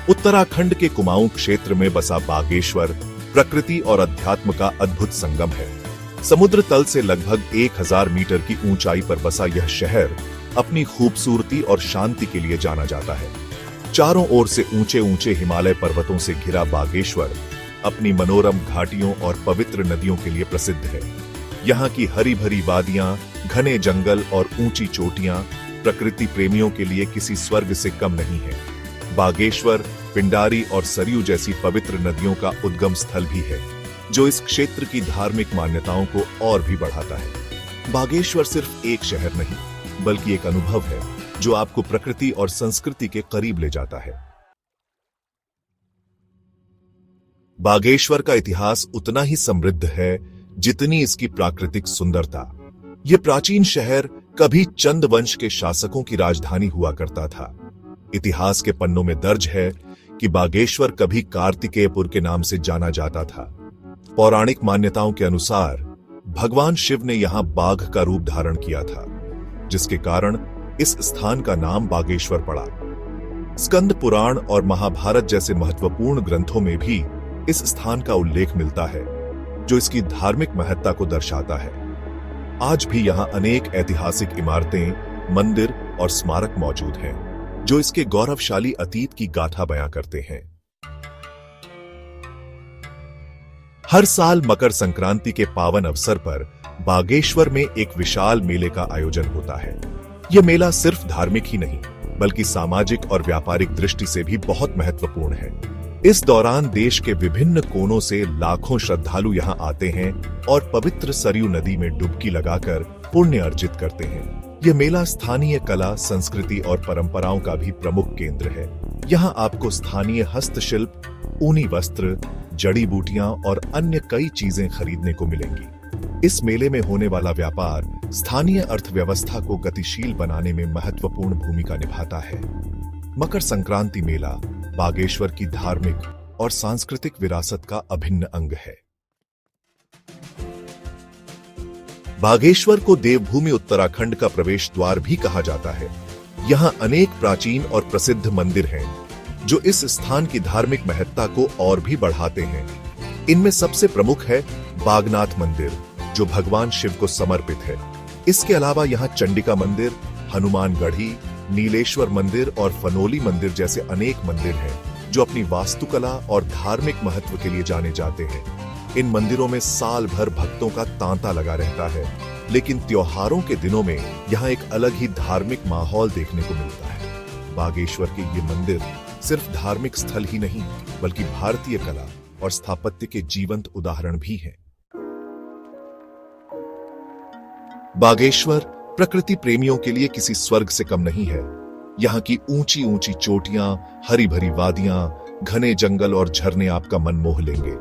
उत्तराखंड के कुमाऊं क्षेत्र में बसा बागेश्वर प्रकृति और अध्यात्म का अद्भुत संगम है। समुद्र तल से लगभग 1000 मीटर की ऊंचाई पर बसा यह शहर अपनी खूबसूरती और शांति के लिए जाना जाता है। चारों ओर से ऊंचे ऊंचे हिमालय पर्वतों से घिरा बागेश्वर अपनी मनोरम घाटियों और पवित्र नदियों के लिए प्रसिद्ध है। यहाँ की हरी भरी वादियां, घने जंगल और ऊंची चोटियां प्रकृति प्रेमियों के लिए किसी स्वर्ग से कम नहीं है। बागेश्वर पिंडारी और सरयू जैसी पवित्र नदियों का उद्गम स्थल भी है, जो इस क्षेत्र की धार्मिक मान्यताओं को और भी बढ़ाता है। बागेश्वर सिर्फ एक शहर नहीं, बल्कि एक अनुभव है जो आपको प्रकृति और संस्कृति के करीब ले जाता है। बागेश्वर का इतिहास उतना ही समृद्ध है जितनी इसकी प्राकृतिक सुंदरता। यह प्राचीन शहर कभी चंद वंश के शासकों की राजधानी हुआ करता था। इतिहास के पन्नों में दर्ज है कि बागेश्वर कभी कार्तिकेयपुर के नाम से जाना जाता था। पौराणिक मान्यताओं के अनुसार भगवान शिव ने यहां बाघ का रूप धारण किया था, जिसके कारण इस स्थान का नाम बागेश्वर पड़ा। स्कंद पुराण और महाभारत जैसे महत्वपूर्ण ग्रंथों में भी इस स्थान का उल्लेख मिलता है, जो इसकी धार्मिक महत्ता को दर्शाता है। आज भी यहां अनेक ऐतिहासिक इमारतें, मंदिर और स्मारक मौजूद हैं, जो इसके गौरवशाली अतीत की गाथा बयां करते हैं। हर साल मकर संक्रांति के पावन अवसर पर बागेश्वर में एक विशाल मेले का आयोजन होता है। यह मेला सिर्फ धार्मिक ही नहीं, बल्कि सामाजिक और व्यापारिक दृष्टि से भी बहुत महत्वपूर्ण है। इस दौरान देश के विभिन्न कोनों से लाखों श्रद्धालु यहां आते हैं और पवित्र सरयू नदी में डुबकी लगाकर पुण्य अर्जित करते हैं। यह मेला स्थानीय कला, संस्कृति और परंपराओं का भी प्रमुख केंद्र है। यहाँ आपको स्थानीय हस्तशिल्प, ऊनी वस्त्र, जड़ी बूटियां और अन्य कई चीजें खरीदने को मिलेंगी। इस मेले में होने वाला व्यापार स्थानीय अर्थव्यवस्था को गतिशील बनाने में महत्वपूर्ण भूमिका निभाता है। मकर संक्रांति मेला बागेश्वर की धार्मिक और सांस्कृतिक विरासत का अभिन्न अंग है। बागेश्वर को देवभूमि उत्तराखंड का प्रवेश द्वार भी कहा जाता है। यहाँ अनेक प्राचीन और प्रसिद्ध मंदिर हैं, जो इस स्थान की धार्मिक महत्ता को और भी बढ़ाते हैं। इनमें सबसे प्रमुख है बागनाथ मंदिर, जो भगवान शिव को समर्पित है। इसके अलावा यहाँ चंडिका मंदिर, हनुमानगढ़ी, नीलेश्वर मंदिर और फनोली मंदिर जैसे अनेक मंदिर हैं, जो अपनी वास्तुकला और धार्मिक महत्व के लिए जाने जाते हैं। इन मंदिरों में साल भर भक्तों का तांता लगा रहता है, लेकिन त्योहारों के दिनों में यहाँ एक अलग ही धार्मिक माहौल देखने को मिलता है। बागेश्वर के ये मंदिर सिर्फ धार्मिक स्थल ही नहीं, बल्कि भारतीय कला और स्थापत्य के जीवंत उदाहरण भी हैं। बागेश्वर प्रकृति प्रेमियों के लिए किसी स्वर्ग से कम नहीं है। यहाँ की ऊंची ऊंची चोटियां, हरी भरी वादियां, घने जंगल और झरने आपका मन मोह लेंगे।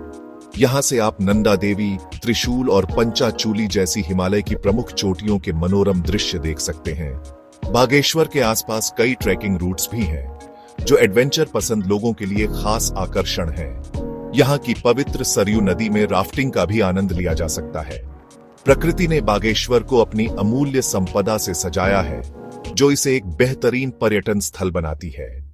यहाँ से आप नंदा देवी, त्रिशूल और पंचाचूली जैसी हिमालय की प्रमुख चोटियों के मनोरम दृश्य देख सकते हैं। बागेश्वर के आसपास कई ट्रैकिंग रूट्स भी हैं, जो एडवेंचर पसंद लोगों के लिए खास आकर्षण है। यहाँ की पवित्र सरयू नदी में राफ्टिंग का भी आनंद लिया जा सकता है। प्रकृति ने बागेश्वर को अपनी अमूल्य संपदा से सजाया है, जो इसे एक बेहतरीन पर्यटन स्थल बनाती है।